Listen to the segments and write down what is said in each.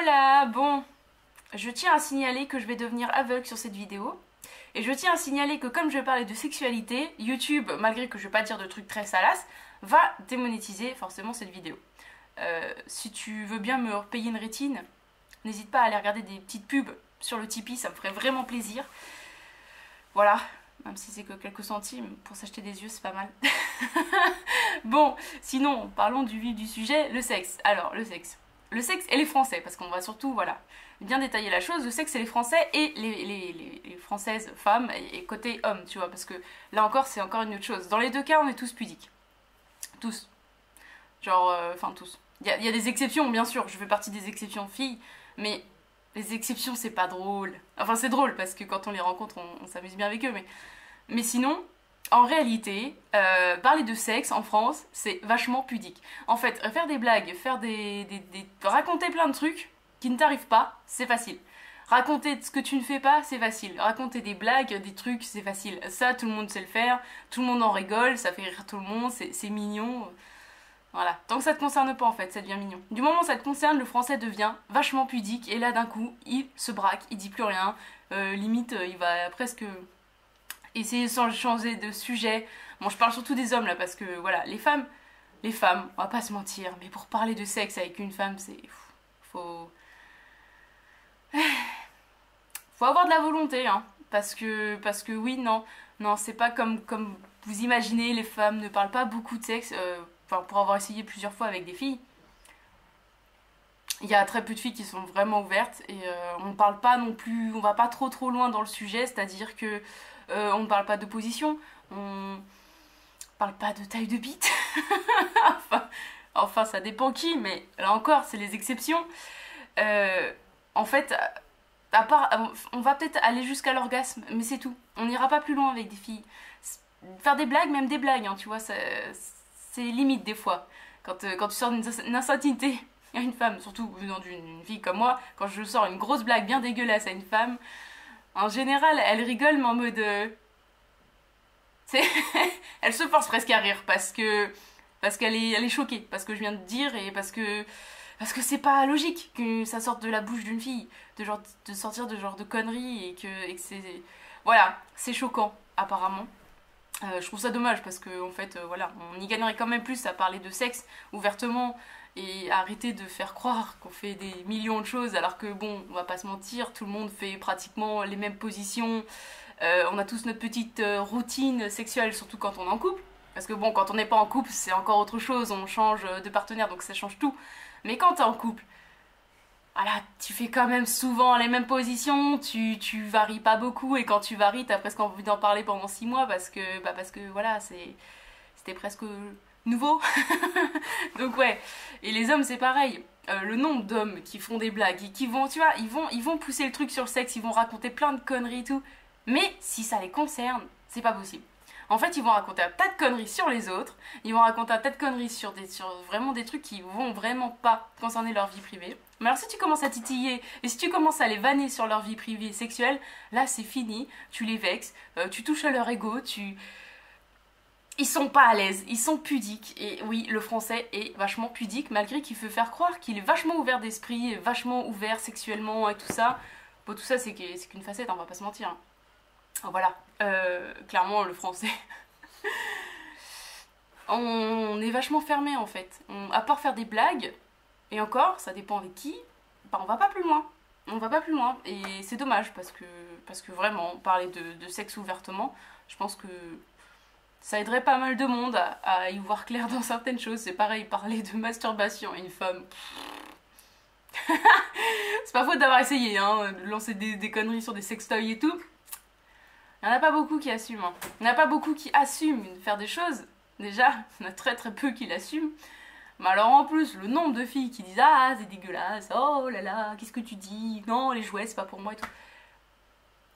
Hola, bon, je tiens à signaler que je vais devenir aveugle sur cette vidéo. Et je tiens à signaler que comme je vais parler de sexualité, YouTube, malgré que je vais pas dire de trucs très salaces, va démonétiser forcément cette vidéo. Si tu veux bien me repayer une rétine, n'hésite pas à aller regarder des petites pubs sur le Tipeee, ça me ferait vraiment plaisir. Voilà, même si c'est que quelques centimes, pour s'acheter des yeux, c'est pas mal. Bon, sinon, parlons du vif du sujet, le sexe. Alors, le sexe. Le sexe et les Français, parce qu'on va surtout, voilà, bien détailler la chose. Le sexe et les Français et les Françaises femmes et côté hommes, tu vois, parce que là encore, c'est encore une autre chose. Dans les deux cas, on est tous pudiques. Tous. Genre, enfin, tous. Il y a des exceptions, bien sûr, je fais partie des exceptions filles, mais les exceptions, c'est pas drôle. Enfin, c'est drôle, parce que quand on les rencontre, on s'amuse bien avec eux, mais sinon, en réalité, parler de sexe en France, c'est vachement pudique. En fait, faire des blagues, raconter plein de trucs qui ne t'arrivent pas, c'est facile. Raconter ce que tu ne fais pas, c'est facile. Raconter des blagues, des trucs, c'est facile. Ça, tout le monde sait le faire, tout le monde en rigole, ça fait rire tout le monde, c'est mignon. Voilà. Tant que ça te concerne pas, en fait, ça devient mignon. Du moment où ça te concerne, le français devient vachement pudique, et là, d'un coup, il se braque, il dit plus rien. Limite, il va presque essayer de changer de sujet. Bon, je parle surtout des hommes là parce que voilà, les femmes, on va pas se mentir, mais pour parler de sexe avec une femme, c'est faut faut avoir de la volonté, hein, parce que oui, non, c'est pas comme vous imaginez, les femmes ne parlent pas beaucoup de sexe. Enfin, pour avoir essayé plusieurs fois avec des filles, il y a très peu de filles qui sont vraiment ouvertes et on parle pas non plus, on va pas trop loin dans le sujet, c'est-à-dire que on ne parle pas de position, on parle pas de taille de bite. enfin, enfin, ça dépend qui, mais là encore, c'est les exceptions. En fait, à part, on va peut-être aller jusqu'à l'orgasme, mais c'est tout. On n'ira pas plus loin avec des filles. Faire des blagues, même des blagues, hein, tu vois, c'est limite des fois. Quand tu sors d'une insatinité à une femme, surtout venant d'une fille comme moi, quand je sors une grosse blague bien dégueulasse à une femme, en général, elle rigole, mais en mode... elle se force presque à rire parce qu'elle est choquée, parce que je viens de dire et parce que c'est pas logique que ça sorte de la bouche d'une fille, de sortir de genre de conneries et que c'est... Voilà, c'est choquant, apparemment. Je trouve ça dommage parce que en fait, voilà, on y gagnerait quand même plus à parler de sexe ouvertement et à arrêter de faire croire qu'on fait des millions de choses alors que bon, on va pas se mentir, tout le monde fait pratiquement les mêmes positions. On a tous notre petite routine sexuelle, surtout quand on est en couple. Parce que bon, quand on n'est pas en couple, c'est encore autre chose, on change de partenaire, donc ça change tout. Mais quand t'es en couple, voilà, tu fais quand même souvent les mêmes positions, tu varies pas beaucoup, et quand tu varies, t'as presque envie d'en parler pendant 6 mois parce que voilà, c'était presque nouveau. Donc ouais, et les hommes c'est pareil. Le nombre d'hommes qui font des blagues, qui vont, tu vois, ils vont pousser le truc sur le sexe, ils vont raconter plein de conneries et tout. Mais si ça les concerne, c'est pas possible. En fait, ils vont raconter un tas de conneries sur les autres, ils vont raconter un tas de conneries sur vraiment des trucs qui vont vraiment pas concerner leur vie privée. Mais alors si tu commences à titiller et si tu commences à les vanner sur leur vie privée sexuelle, là c'est fini, tu les vexes, tu touches à leur ego, ils sont pas à l'aise, ils sont pudiques. Et oui, le français est vachement pudique, malgré qu'il veut faire croire qu'il est vachement ouvert d'esprit, vachement ouvert sexuellement et tout ça. Bon, tout ça c'est qu'une facette, on va pas se mentir, hein. Voilà, clairement le français. On est vachement fermé en fait. À part faire des blagues, et encore, ça dépend avec qui, bah, on va pas plus loin. On va pas plus loin. Et c'est dommage parce que vraiment, parler de sexe ouvertement, je pense que ça aiderait pas mal de monde à y voir clair dans certaines choses. C'est pareil, parler de masturbation à une femme. C'est pas faute d'avoir essayé, hein, de lancer des conneries sur des sextoys et tout. Il n'y en a pas beaucoup qui assument, hein. Il n'y en a pas beaucoup qui assument de faire des choses. Déjà, il y en a très peu qui l'assument. Mais alors en plus, le nombre de filles qui disent ah c'est dégueulasse, oh là là, qu'est-ce que tu dis, non les jouets c'est pas pour moi et tout.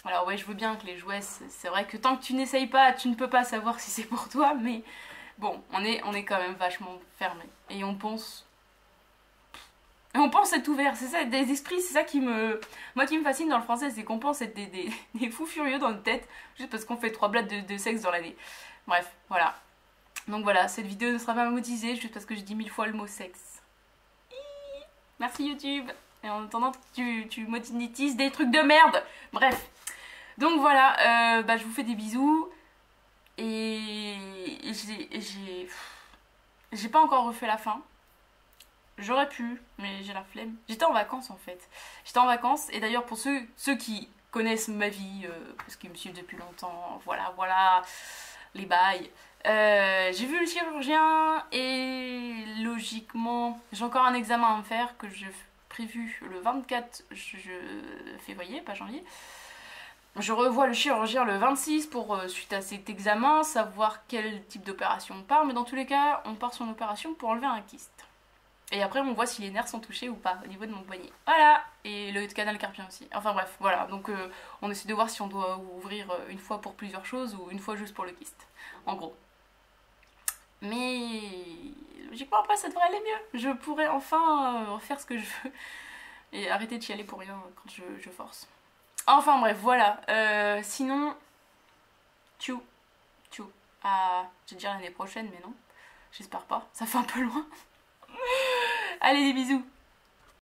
Alors ouais, je veux bien que les jouets, c'est vrai que tant que tu n'essayes pas, tu ne peux pas savoir si c'est pour toi, mais bon, on est quand même vachement fermé. Et on pense être ouvert, c'est ça, des esprits, c'est ça moi qui me fascine dans le français, c'est qu'on pense être des fous furieux dans notre tête, juste parce qu'on fait 3 blagues de sexe dans l'année. Bref, voilà. Donc voilà, cette vidéo ne sera pas monétisée juste parce que j'ai dit 1000 fois le mot sexe. Merci YouTube. Et en attendant, tu monétises des trucs de merde. Bref. Donc voilà, je vous fais des bisous. Et j'ai pas encore refait la fin. J'aurais pu, mais j'ai la flemme. J'étais en vacances en fait. J'étais en vacances, et d'ailleurs pour ceux qui connaissent ma vie, parce qu'ils me suivent depuis longtemps, voilà, les bails. J'ai vu le chirurgien et logiquement, j'ai encore un examen à me faire que j'ai prévu le 24 février, pas janvier. Je revois le chirurgien le 26 pour, suite à cet examen, savoir quel type d'opération on part, mais dans tous les cas, on part sur une opération pour enlever un kyste. Et après, on voit si les nerfs sont touchés ou pas au niveau de mon poignet. Voilà. Et le canal carpien aussi. Enfin bref, voilà. Donc on essaie de voir si on doit ouvrir une fois pour plusieurs choses ou une fois juste pour le kyste. En gros. Mais logiquement, après, ça devrait aller mieux. Je pourrais enfin faire ce que je veux. Et arrêter de chialer pour rien quand je force. Enfin bref, voilà. Sinon, tchou. Ah, je vais dire l'année prochaine, mais non. J'espère pas. Ça fait un peu loin. Allez, des bisous.